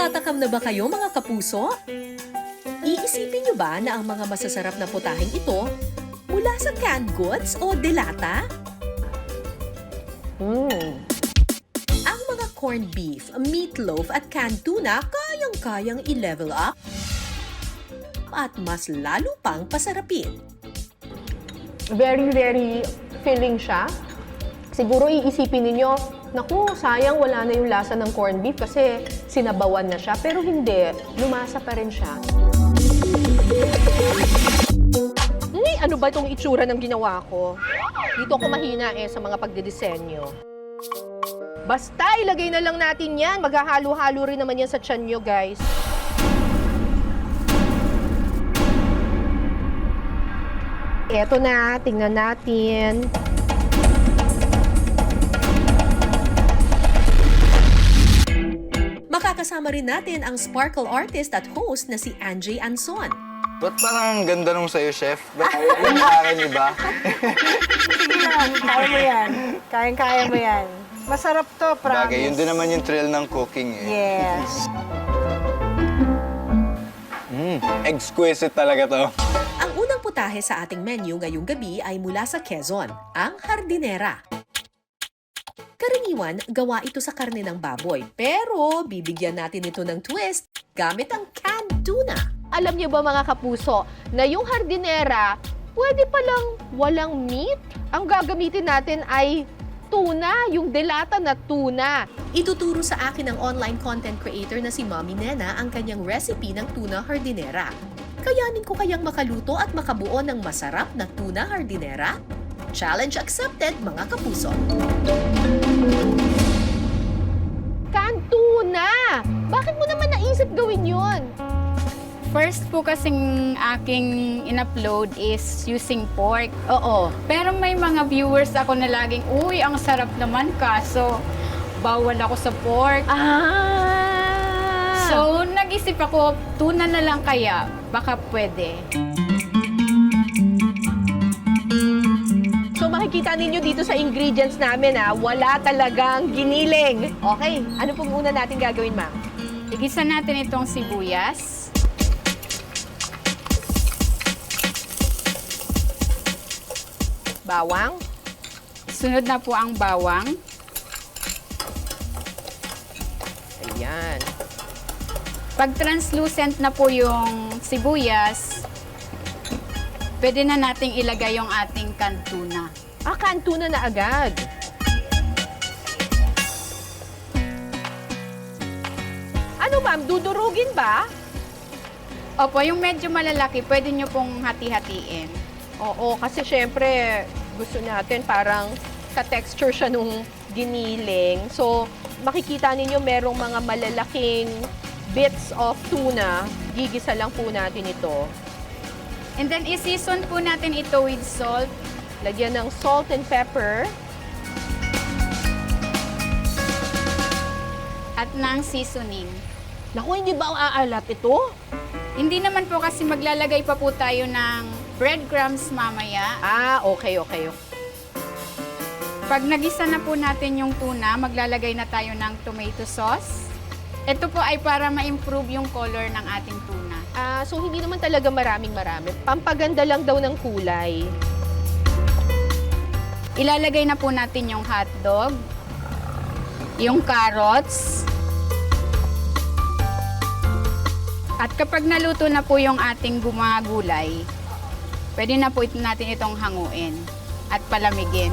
Nagtatakam na ba kayo mga kapuso? Iisipin niyo ba na ang mga masasarap na putaheng ito mula sa canned goods o delata? Ang mga corned beef, meatloaf at canned tuna kayang-kayang i-level up at mas lalo pang pasarapin. Very, very filling siya. Siguro iisipin ninyo, naku, sayang wala na yung lasa ng corned beef kasi sinabawan na siya. Pero hindi, lumasa pa rin siya. Ano ba itong itsura ng ginawa ko? Dito ako mahina sa mga pagdidisenyo. Basta ilagay na lang natin yan. Maghahalo-halo rin naman yan sa tiyan nyo, guys. Eto na, tingnan natin. Makakasama rin natin ang sparkle artist at host na si Angie Anson. Ba't parang ang ganda nung sa'yo, chef? Ba't kaya niyo ba? Sige lang, kaya mo yan. Kayang-kaya mo yan. Masarap to, promise. Bagay, yun din naman yung thrill ng cooking eh. Yes. Exquisite talaga to. Ang unang putahe sa ating menu ngayong gabi ay mula sa Quezon, ang hardinera. Karaniwan, gawa ito sa karne ng baboy. Pero bibigyan natin ito ng twist gamit ang canned tuna. Alam niyo ba mga kapuso, na yung hardinera, pwede palang walang meat? Ang gagamitin natin ay tuna, yung delata na tuna. Ituturo sa akin ng online content creator na si Mommy Nena ang kanyang recipe ng tuna hardinera. Kayanin ko kayang makaluto at makabuo ng masarap na tuna hardinera? Challenge accepted, mga kapuso! Canned tuna! Bakit mo naman naisip gawin yun? First po kasing aking in-upload is using pork. Oo. Pero may mga viewers ako na laging, uy, ang sarap naman kaso bawal ako sa pork. So, nag-isip ako, tuna na lang kaya, baka pwede. So makikita ninyo dito sa ingredients namin wala talagang giniling. Okay, ano pong una natin gagawin, ma'am? Igisa natin itong sibuyas. Bawang. Sunod na po ang bawang. Ayan. Pag translucent na po yung sibuyas, pwede na nating ilagay yung ating canned tuna. Canned tuna na agad. Ano, ma'am? Dudurugin ba? Opo, yung medyo malalaki, pwede nyo pong hati-hatiin. Oo, kasi syempre gusto natin parang ka-texture siya nung giniling. So, makikita ninyo merong mga malalaking bits of tuna. Gigisa lang po natin ito. And then, i-season po natin ito with salt. Lagyan ng salt and pepper. At ng seasoning. Naku, hindi ba ang aalat ito? Hindi naman po kasi maglalagay pa po tayo ng breadcrumbs mamaya. Okay. Pag nagisa na po natin yung tuna, maglalagay na tayo ng tomato sauce. Ito po ay para ma-improve yung color ng ating tuna. So hindi naman talaga marami. Pampaganda lang daw ng kulay. Ilalagay na po natin yung hotdog, yung carrots. At kapag naluto na po yung ating gumagulay, pwede na po natin itong hanguin at palamigin.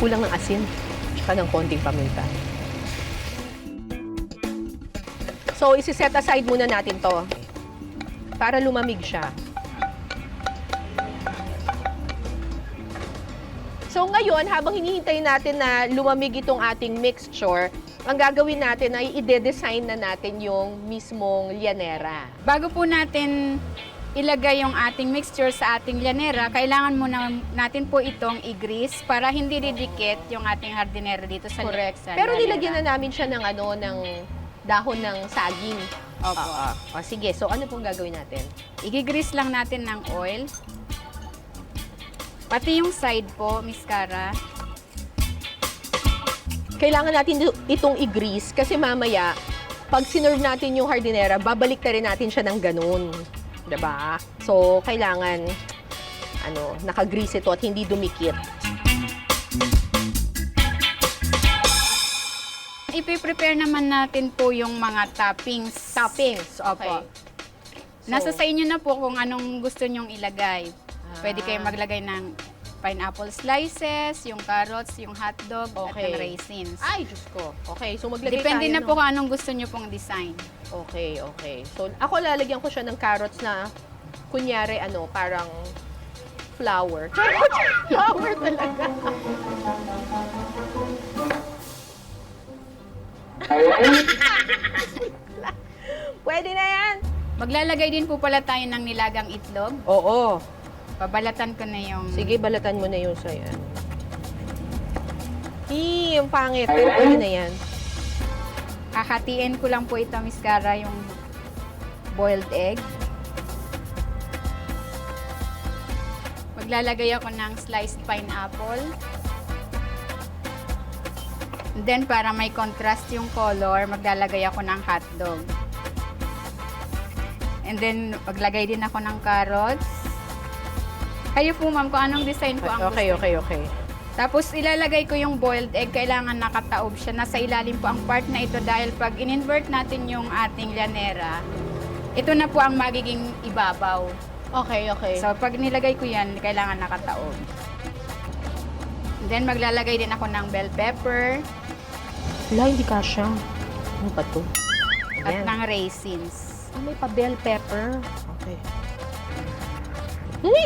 Kulang ng asin, tsaka ng konting paminta. So, isi-set aside muna natin to para lumamig siya. So, ngayon, habang hinihintay natin na lumamig itong ating mixture, ang gagawin natin ay i-design na natin yung mismong llanera. Bago po natin ilagay yung ating mixture sa ating llanera, kailangan muna natin po itong i-grease para hindi didikit yung ating hardinera dito sa Correct. sa Pero llanera. nilagyan na namin siya ng ng dahon ng saging. Opo. Sige, so ano pong gagawin natin? I-grease lang natin ng oil. Pati yung side po, Miss Cara. Kailangan natin itong i-grease kasi mamaya, pag sinerve natin yung hardinera, babalik na rin natin siya ng ganun. Diba? So, kailangan naka-grease ito at hindi dumikit. Ipi-prepare naman natin po yung mga toppings. Toppings, okay. Opo. Nasa sa inyo na po kung anong gusto nyong ilagay. Pwede kayong maglagay ng pineapple slices, yung carrots, yung hotdog, at Okay. yung raisins. Ay, Diyos ko. Okay, so maglagay Depende tayo na po kung anong gusto nyo pong design. Okay, okay. So, ako lalagyan ko siya ng carrots na, kunyari, parang flower. Flower talaga. Pwede na yan. Maglalagay din po pala tayo ng nilagang itlog. Oo. Babalatan ko na yung... Sige, balatan mo na yung sayo. Ang pangit. Pero pwede na yan. Hahatiin ko lang po ito, Miss Cara, yung boiled egg. Maglalagay ako ng sliced pineapple. And then, para may contrast yung color, maglalagay ako ng hotdog. And then, maglagay din ako ng carrots. Kayo po, ma'am, kung anong design po ang Okay, gusto. okay. Tapos ilalagay ko yung boiled egg, kailangan nakataob siya. Nasa ilalim po ang part na ito dahil pag in-invert natin yung ating llanera, ito na po ang magiging ibabaw. Okay, okay. So pag nilagay ko yan, kailangan nakataob. Then maglalagay din ako ng bell pepper Wala, hindi kasha. Ano ba to? at Ayan. ng raisins. May pa bell pepper. Okay.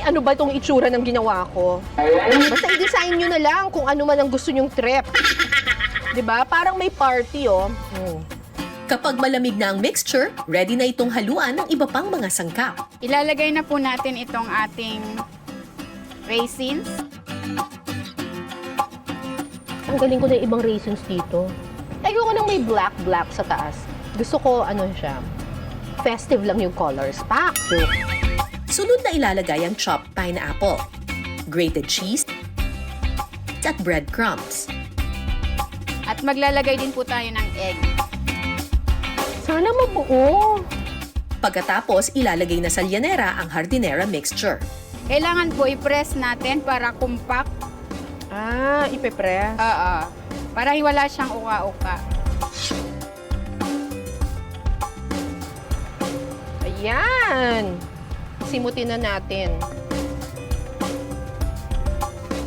Ano ba itong itsura ng ginawa ko? Basta i-design nyo na lang kung ano man ang gusto nyong trip. 'Di ba? Parang may party, oh. Kapag malamig na ang mixture, ready na itong haluan ng iba pang mga sangkap. Ilalagay na po natin itong ating raisins. Ang galing ko na yung ibang raisins dito. Ayoko nang may black sa taas. Gusto ko, siya, festive lang yung colors. Pak! Sunod na ilalagay ang chopped pineapple, grated cheese, at breadcrumbs. At maglalagay din po tayo ng egg. Sana mabuo. Pagkatapos, ilalagay na sa llanera ang hardinera mixture. Kailangan po i-press natin para compact. Ipe-press. Para wala siyang uka-uka. Ayan! Simutin na natin.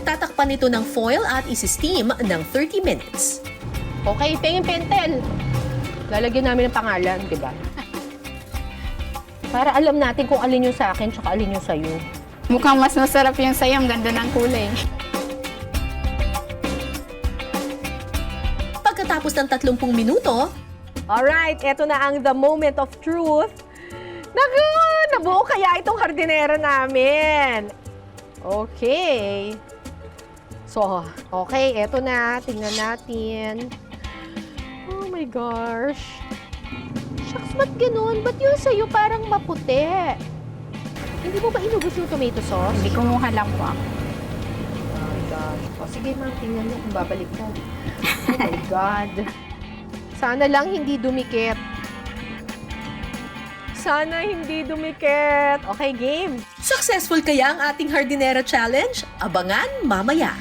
Tatakpan ito ng foil at isi-steam ng 30 minutes. Okay, pengin pentel. Lalagyan namin ng pangalan, di ba? Para alam natin kung alin yung sa akin tsaka alin yung sa'yo. Mukhang mas masarap yung sayo. Ang ganda ng kulay. Pagkatapos ng 30 minuto, Alright, eto na ang the moment of truth. Naku, nabuo kaya itong hardinera namin. Okay. So, okay, eto na. Tingnan natin. Oh my gosh. Shucks, ba't ganun? Ba't yung sa'yo parang maputi? Hindi mo ba inubos yung tomato sauce? Hindi kumuha lang po ako. Oh my gosh. O sige ma'am, tingnan mo kung babalik ko. Oh my God. Sana lang hindi dumikit. Sana hindi dumikit. Okay, game. successful kaya ang ating hardinera challenge? Abangan mamaya!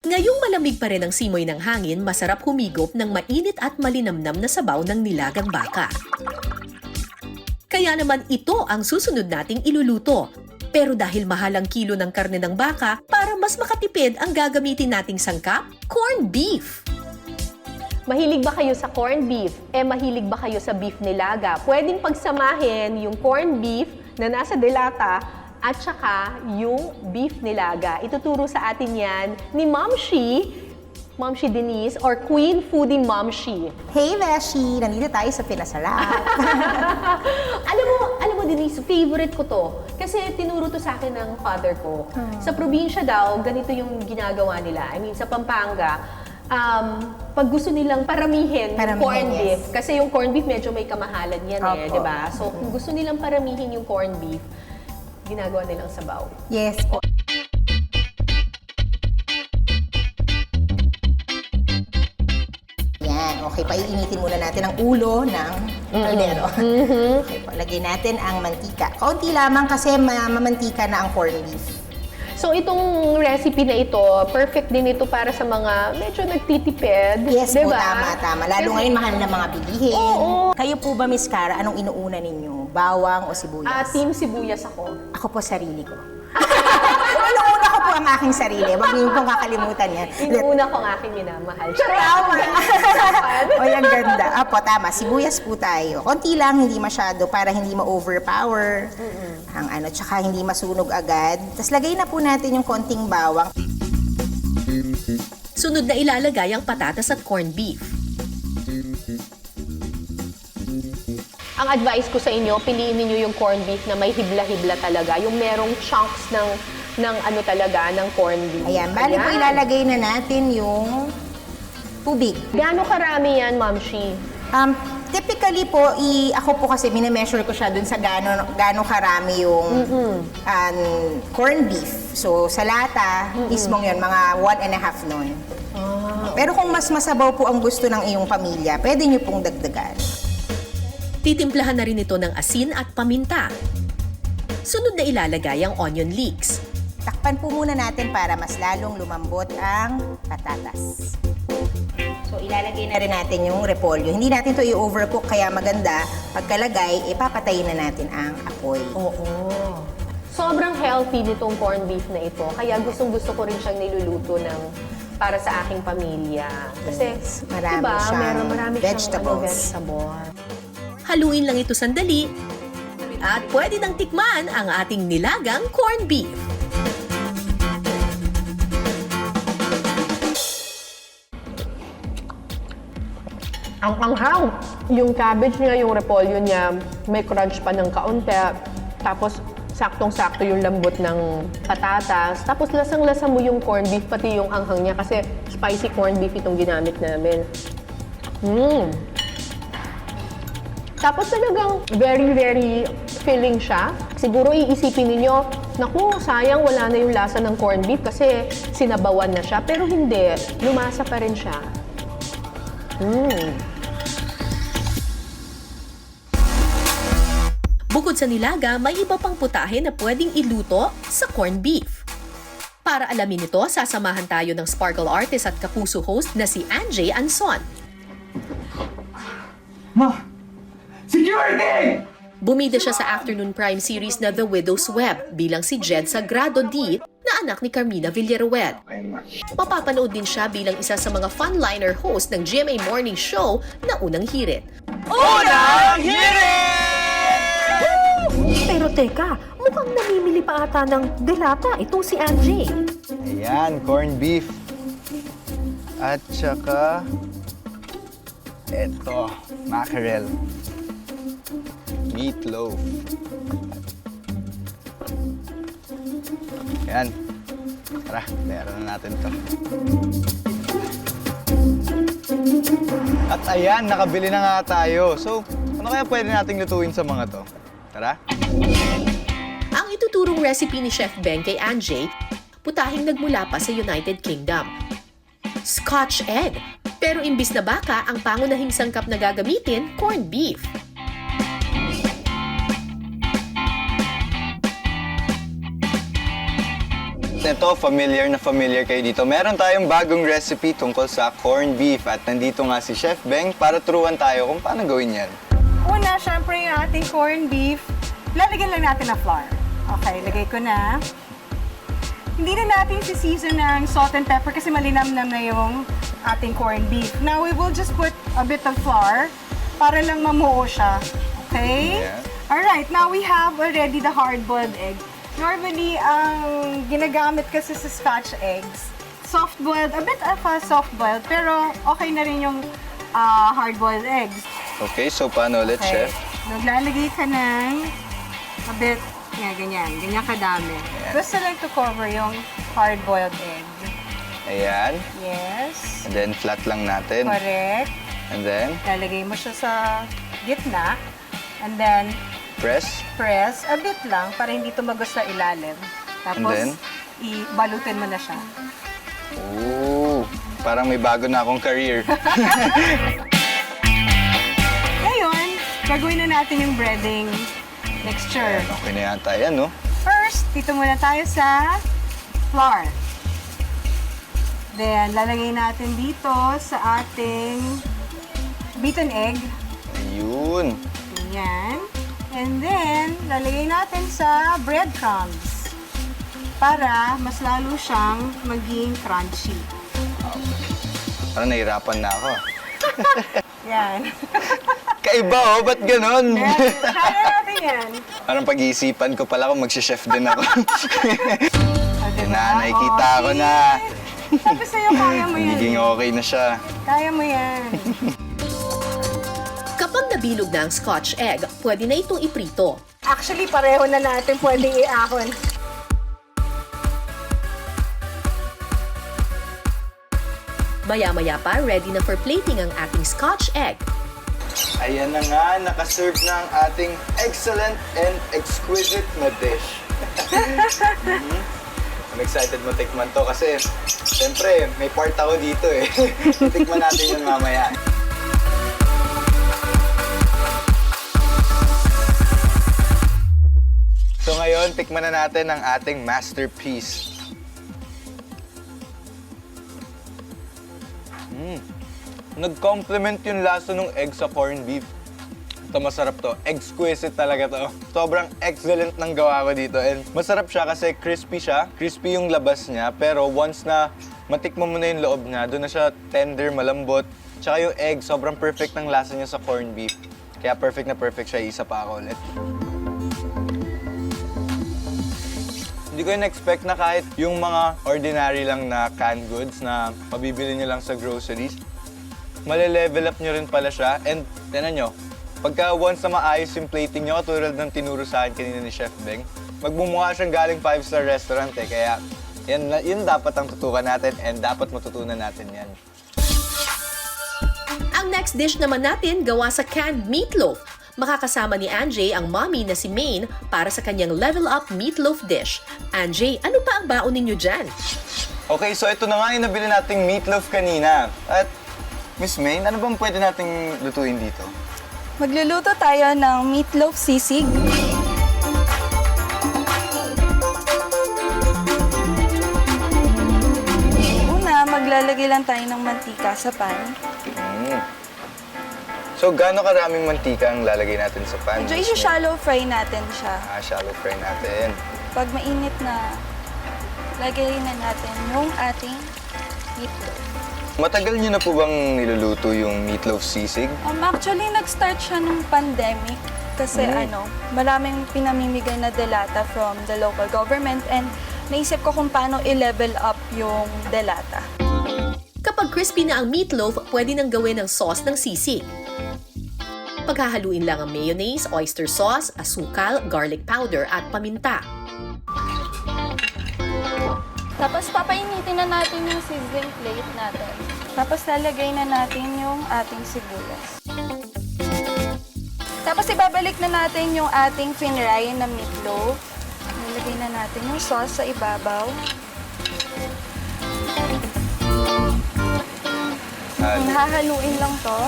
Ngayong malamig pa rin ang simoy ng hangin, masarap humigop ng mainit at malinamnam na sabaw ng nilagang baka. Kaya naman ito ang susunod nating iluluto. Pero dahil mahal ang kilo ng karne ng baka, para mas makatipid ang gagamitin nating sangkap, corned beef. Mahilig ba kayo sa corned beef? Mahilig ba kayo sa beef nilaga? Pwedeng pagsamahin yung corned beef na nasa delata at saka yung beef nilaga. Ituturo sa atin yan ni Ma'am Shi Denise or Queen Foodie Ma'am Shi. Hey, Beshi! Nandito tayo sa Pinasarap. Alam mo Denise, favorite ko to. Kasi tinuro to sa akin ng father ko. Sa probinsya daw, ganito yung ginagawa nila. I mean, sa Pampanga, pag gusto nilang paramihin yung corned beef, yes. kasi yung corned beef medyo may kamahalan yan Opo. di ba? So, kung gusto nilang paramihin yung corned beef, ginagawa nilang sabaw. Yes po. Okay, paiinitin muna natin ang ulo ng kaldero. Okay po, lagyan natin ang mantika. Kaunti lamang kasi mamantika na ang corned beef. So itong recipe na ito, perfect din ito para sa mga medyo nagtitipid. Yes po, diba? tama. Lalo Kasi- ngayon mahal na mga bilihin. Oo. Kayo po ba, Miss Cara, anong inuuna ninyo? Bawang o sibuyas? Team sibuyas ako. Ako po, sarili ko. Inuuna ko po ang aking sarili. Huwag niyo pong kakalimutan yan. Inuuna ko ang aking minamahal. Tama. O, ang ganda. Apo, tama. Sibuyas po tayo. Konti lang, hindi masyado para hindi ma-overpower. Ang ano, tsaka hindi masunog agad. Tapos lagay na po natin yung konting bawang. Sunod na ilalagay ang patatas at corned beef. Ang advice ko sa inyo, piliin niyo yung corned beef na may hibla-hibla talaga. Yung merong chunks ng ano talaga, ng corned beef. Ayan, bali po ilalagay na natin yung tubig. Gaano karami yan, Ma'am Shi? Typically po, ako po kasi minemeasure ko siya dun sa gaano karami yung corned beef. So, sa lata, mismong yun, mga 1.5 nun. Pero kung mas masabaw po ang gusto ng iyong pamilya, pwede nyo pong dagdagan. Titimplahan na rin ito ng asin at paminta. Sunod na ilalagay ang onion leeks. Takpan po muna natin para mas lalong lumambot ang patatas. So, ilalagay na rin natin yung repolyo. Hindi natin to i-overcook, kaya maganda. Pagkalagay, ipapatayin na natin ang apoy. Oo. Sobrang healthy nitong corned beef na ito. Kaya gustong-gusto ko rin siyang niluluto para sa aking pamilya. Kasi, Yes, marami diba, siyang marami vegetables. siyang vegetable. Haluin lang ito sandali at pwede nang tikman ang ating nilagang corned beef. Ang anghang. Yung cabbage niya, yung repolyo niya, may crunch pa ng kaunti. Tapos, saktong-sakto yung lambot ng patatas. Tapos, lasang-lasa mo yung corned beef, pati yung anghang niya. Kasi spicy corned beef itong ginamit namin. Tapos talagang very, very filling siya. Siguro iisipin ninyo, naku, sayang wala na yung lasa ng corned beef kasi sinabawan na siya. Pero hindi, lumasa pa rin siya. Bukod sa nilaga, may iba pang putahe na pwedeng iluto sa corned beef. Para alamin ito, sasamahan tayo ng Sparkle artist at Kapuso host na si Anjay Anson. Security! Bumida siya sa afternoon prime series na The Widow's Web bilang si Jed Sagrado D na anak ni Carmina Villaruel. Mapapanood din siya bilang isa sa mga fun-liner host ng GMA Morning Show na Unang Hirit. Unang hirit! Pero teka, mukhang namimili pa ata ng delata itong si Anjay. Ayan, corned beef. At saka, eto, mackerel. Meatloaf. Ayan. Tara, meron na natin to. At ayan, nakabili na nga tayo. So, ano kaya pwede nating lutuin sa mga to? Tara. Ang ituturong recipe ni Chef Ben kay Anjay, putahing nagmula pa sa United Kingdom. Scotch egg. Pero imbis na baka, ang pangunahing sangkap na gagamitin, corned beef. Ito, familiar na familiar kayo dito. Meron tayong bagong recipe tungkol sa corned beef at nandito nga si Chef Beng para turuan tayo kung paano gawin yan. Una, syempre yung ating corned beef, lalagyan lang natin ng flour. Okay, lagay ko na. Hindi na natin si-season ng salt and pepper kasi malinamnam na yung ating corned beef. Now, we will just put a bit of flour para lang mamuo siya. Okay? Yeah. Alright, now we have already the hard-boiled egg. Normally, ang ginagamit kasi sa Scotch eggs, soft-boiled, a bit of a soft-boiled, pero okay na rin yung hard-boiled eggs. Okay, so paano ulit, Chef? Naglalagay ka ng a bit, ganyan kadami. Gusto lang to cover yung hard-boiled egg. Ayan. Yes. And then flat lang natin. Correct. And then Lalagay mo siya sa gitna. And then, press. press a bit lang para hindi tumagos sa ilalim. Tapos, And then? ibalutin mo na siya. Ooh, parang may bago na akong career. gagawin na natin yung breading mixture. Okay na yata yan, no? First, dito muna tayo sa flour. Then, lalagay natin dito sa ating beaten egg. Ayun. Ayan. And then, lalagay natin sa breadcrumbs para mas lalo siyang maging crunchy. Parang nahirapan na ako. Yan. Kaiba, oh? Ba't ganon? Kaya natin yan. Parang pag-iisipan ko pala kung mag-chef din ako. O, Yun diba? na, nakikita ko na. Sabi sa'yo, kaya mo yan. Nagiging okay na siya. Kaya mo yan. Kapag nabilog na ang Scotch egg, pwede na itong iprito. Actually, pareho na natin pwedeng iahon. Maya-maya pa, ready na for plating ang ating Scotch egg. Ayan na nga, nakaserve na ang ating excellent and exquisite na dish. I'm excited matikman to kasi siyempre may part ako dito eh. Tikman natin yun mamaya. So ngayon, tikman na natin ang ating masterpiece. Nag-complement yung lasa ng egg sa corned beef. Ito masarap to. Exquisite talaga to. Sobrang excellent ng gawa ko dito. And masarap siya kasi crispy siya. Crispy yung labas niya. Pero once na matikman mo na yung loob niya, doon na siya tender, malambot. Tsaka yung egg, sobrang perfect ng lasa niya sa corned beef. Kaya perfect na perfect siya. Isa pa ako ulit. Hindi ko in-expect na kahit yung mga ordinary lang na canned goods na mabibili niyo lang sa groceries, male-level up nyo rin pala siya. And tinan nyo, pagka once na maayos yung plating nyo, katulad ng tinuro sa akin kanina ni Chef Beng, magmumukha siyang galing 5-star restaurant eh. Kaya yun dapat ang tutukan natin and dapat matutunan natin yan. Ang next dish naman natin gawa sa canned meatloaf. Makakasama ni Anjay ang mommy na si Maine para sa kanyang level up meatloaf dish. Anjay, ano pa ang baon ninyo dyan? Okay, so ito na nga yung nabili nating meatloaf kanina. At Miss Maine, ano bang pwede nating lutuin dito? Magluluto tayo ng meatloaf sisig. Una, maglalagay lang tayo ng mantika sa pan. So, gaano karaming mantika ang lalagay natin sa pan? Medyo Miss Maine? shallow fry natin siya. Shallow fry natin. Pag mainit na, lagay na natin yung ating meatloaf. Matagal niyo na po bang niluluto yung meatloaf sisig? Actually, nag-start siya nung pandemic kasi maraming pinamimigay na delata from the local government and naisip ko kung paano i-level up yung delata. Kapag crispy na ang meatloaf, pwede nang gawin ng sauce ng sisig. Paghahaluin lang ang mayonnaise, oyster sauce, asukal, garlic powder at paminta. Tapos papainitin na natin yung sizzling plate natin. Tapos lalagay na natin yung ating sibuyas. Tapos ibabalik na natin yung ating finray na meatloaf. Nilagay na natin yung sauce sa ibabaw. Hahaluin lang to.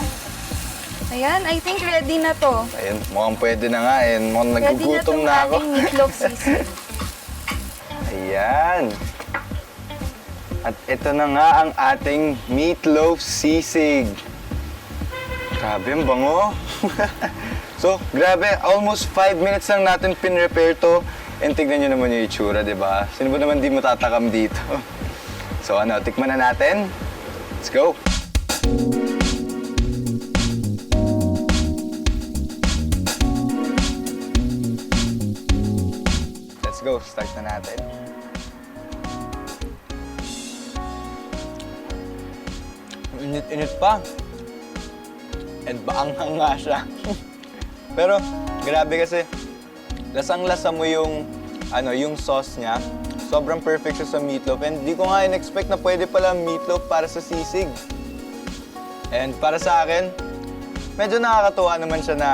Ayan, I think ready na to. Ayun, mukhang pwede na nga. Mukhang Ready na nagugutom tong na ako. ating meatloaf sisig. Ayan. At ito na nga ang ating meatloaf sisig. Grabe, ang bango. So, grabe, almost 5 minutes lang natin pinrepair to. And tignan nyo naman yung itsura, di ba? Sino ba naman di matatakam dito? So ano, tikman na natin. Let's go! Let's go, start na natin. Init-init pa. And baanghang nga siya. Pero grabe kasi lasang-lasa mo yung yung sauce niya. Sobrang perfect siya sa meatloaf. And di ko nga in-expect na pwede pala meatloaf para sa sisig. And para sa akin, medyo nakakatuwa naman siya na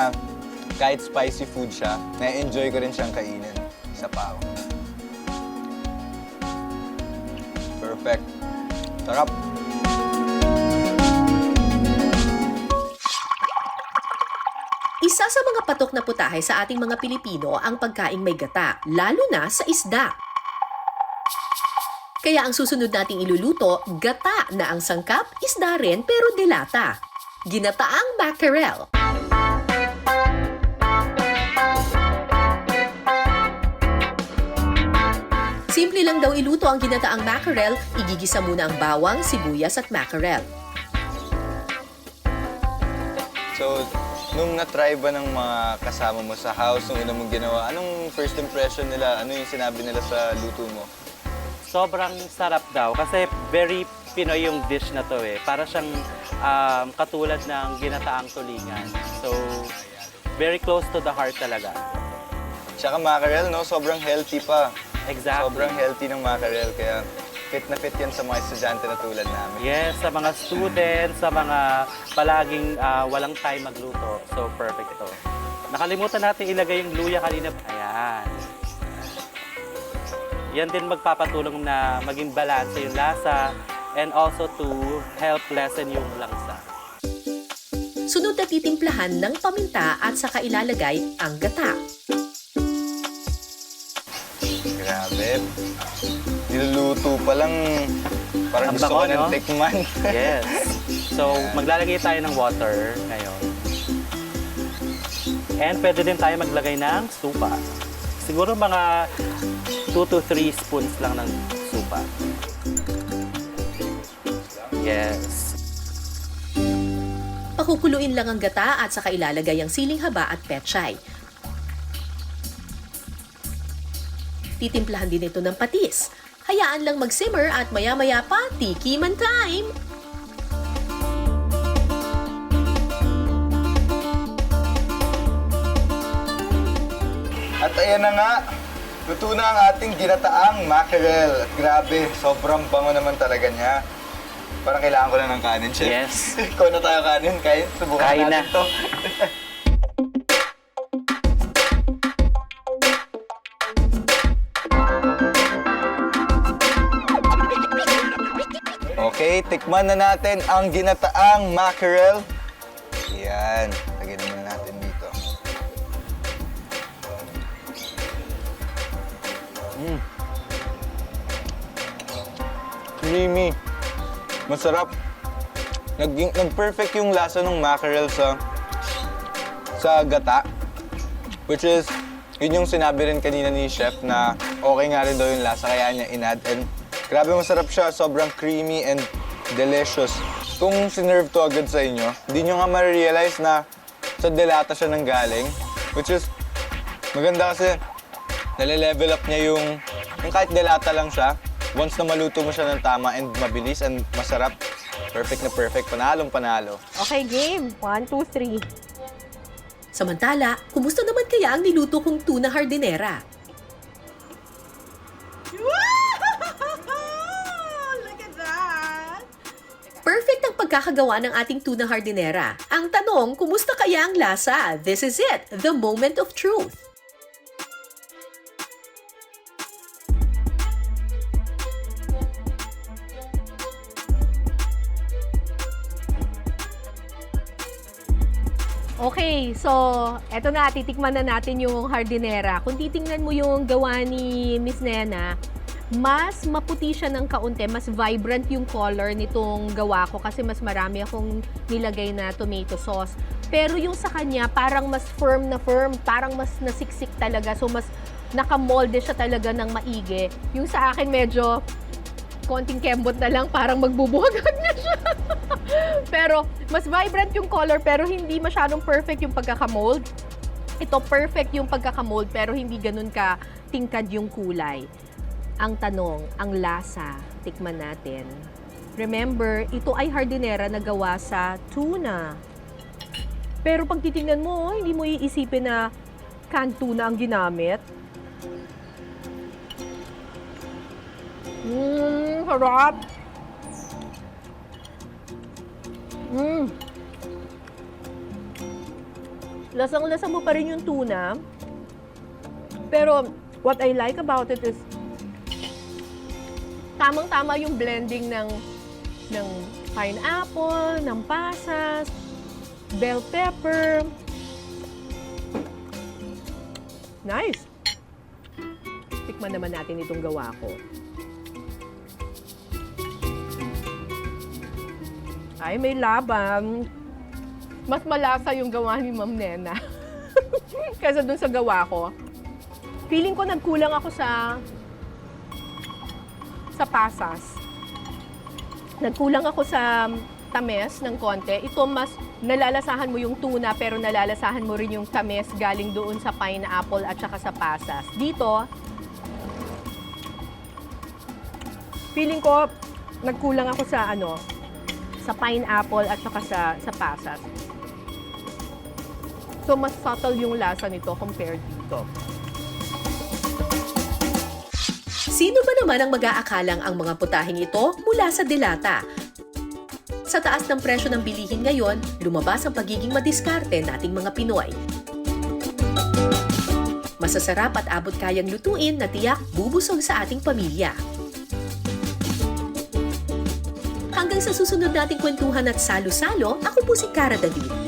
kahit spicy food siya, na-enjoy ko rin siyang kainin. Isa pa ako. Perfect. Sarap. Isa sa mga patok na putahe sa ating mga Pilipino ang pagkaing may gata, lalo na sa isda. Kaya ang susunod nating iluluto, gata na ang sangkap, isda rin pero delata. Ginataang mackerel. Simple lang daw iluto ang ginataang mackerel, igigisa muna ang bawang, sibuyas at mackerel. So, nung na-try ba ng mga kasama mo sa house, nung una mong ginawa, anong first impression nila? Ano yung sinabi nila sa luto mo? Sobrang sarap daw kasi very Pinoy yung dish na to eh. Para siyang katulad ng ginataang tulingan. So, very close to the heart talaga. Tsaka mackerel, no? Sobrang healthy pa. Exactly. Sobrang healthy ng mackerel, kaya fit na fit yan sa mga estudyante na tulad namin. Yes, sa mga students, sa mga palaging walang time magluto. So, perfect ito. Nakalimutan natin ilagay yung luya kanina. Ayan. Yan din magpapatulong na maging balanse yung lasa and also to help lessen yung langsa. Sunod na titimplahan ng paminta at saka ilalagay ang gata. Grabe. Niluluto pa lang, parang Ang gusto ko bango, ng no? tikman. Yes. So, maglalagay tayo ng water ngayon. And pwede din tayo maglagay ng supa. Siguro mga 2 to 3 spoons lang ng supa. Yes. Pakukuluin lang ang gata at saka ilalagay ang siling haba at pechay. Titimplahan din ito ng patis. Hayaan lang mag-simmer at maya-maya pa, tikiman time! At ayan na nga, luto na ang ating ginataang mackerel. At grabe, sobrang bango naman talaga niya. Parang kailangan ko na ng kanin, chef. Yes. Ikaw na tayo kanin, kain. Subukan Kain natin na. to. Okay, tikman na natin ang ginataang mackerel. Yan, lagyan naman natin dito. Creamy. Masarap. Nag-perfect yung lasa ng mackerel sa gata. Which is, yun yung sinabi rin kanina ni chef na okay nga rin daw yung lasa kaya niya inad. And grabe masarap siya, sobrang creamy and delicious. Kung sinerve to agad sa inyo, hindi nyo nga ma-realize na sa delata siya nanggaling. Which is, maganda kasi nale-level up niya yung kahit delata lang siya. Once na maluto mo siya ng tama and mabilis and masarap, perfect na perfect, panalong panalo. Okay, game. 1, 2, 3. Samantala, kumusta naman kaya ang niluto kong tuna hardinera? Look at that! Perfect ang pagkakagawa ng ating tuna hardinera. Ang tanong, kumusta kaya ang lasa? This is it, the moment of truth. Okay, so eto na, titikman na natin yung hardinera. Kung titingnan mo yung gawa ni Miss Nena, mas maputi siya ng kaunti, mas vibrant yung color nitong gawa ko kasi mas marami akong nilagay na tomato sauce. Pero yung sa kanya, parang mas firm, parang mas nasiksik talaga. So mas nakamolde siya talaga ng maigi. Yung sa akin medyo konting kembot na lang, parang magbubuhagag na siya. Pero mas vibrant yung color pero hindi masyadong perfect yung pagkakamold. Ito perfect yung pagkakamold pero hindi ganun ka tingkad yung kulay. Ang tanong, ang lasa, tikman natin. Remember, ito ay hardinera na gawa sa tuna. Pero pag titingnan mo, hindi mo iisipin na canned tuna ang ginamit. Harap! Lasang-lasa mo pa rin yung tuna. Pero what I like about it is tamang-tama yung blending ng pineapple, ng pasas, bell pepper, Nice! Tikman naman natin itong gawa ko. Ay, may laban. Mas malasa yung gawa ni Ma'am Nena kaysa dun sa gawa ko. Feeling ko nagkulang ako sa pasas. Nagkulang ako sa tamis ng konti. Ito mas nalalasahan mo yung tuna pero nalalasahan mo rin yung tamis galing doon sa pineapple at saka sa pasas. Dito, feeling ko nagkulang ako sa sa pineapple at saka sa pasas. So mas subtle yung lasa nito compared dito. Sino ba naman ang mag-aakalang ang mga putahing ito mula sa delata? Sa taas ng presyo ng bilihin ngayon, lumabas ang pagiging madiskarte nating mga Pinoy. Masasarap at abot kayang lutuin na tiyak bubusog sa ating pamilya. Hanggang sa susunod nating kwentuhan at salo-salo, ako po si Cara David.